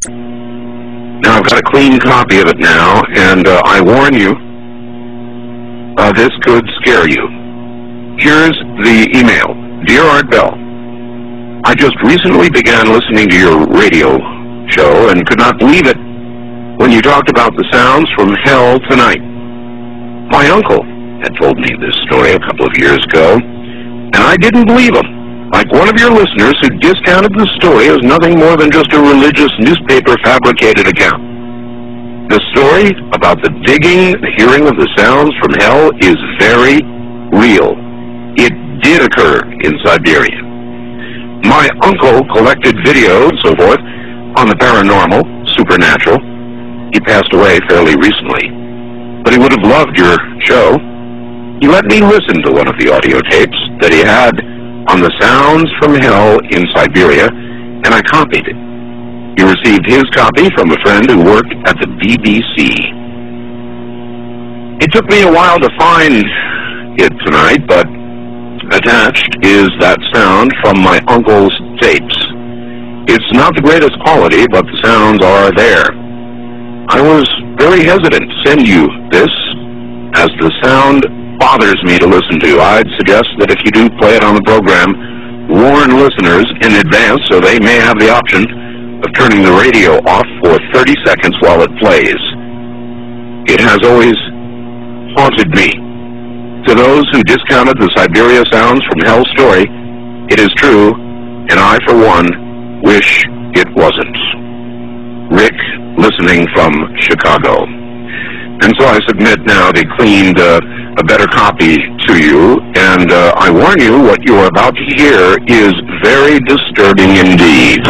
Now, I've got a clean copy of it now, and I warn you, this could scare you. Here's the email. Dear Art Bell, I just recently began listening to your radio show and could not believe it when you talked about the sounds from hell tonight. My uncle had told me this story a couple of years ago, and I didn't believe him. Like one of your listeners who discounted the story as nothing more than just a religious newspaper fabricated account. The story about the digging, the hearing of the sounds from hell is very real. It did occur in Siberia. My uncle collected videos and so forth on the paranormal, supernatural. He passed away fairly recently, but he would have loved your show. He let me listen to one of the audio tapes that he had on the sounds from hell in Siberia, and I copied it. He received his copy from a friend who worked at the BBC. It took me a while to find it tonight, but attached is that sound from my uncle's tapes. It's not the greatest quality, but the sounds are there. I was very hesitant to send you this, as the sound bothers me to listen to. I'd suggest that if you do play it on the program, warn listeners in advance so they may have the option of turning the radio off for 30 seconds while it plays. It has always haunted me. To those who discounted the Siberia sounds from hell story, it is true, and I, for one, wish it wasn't. Rick, listening from Chicago. And so I submit now the cleaned, a better copy to you, and I warn you, what you're about to hear is very disturbing indeed.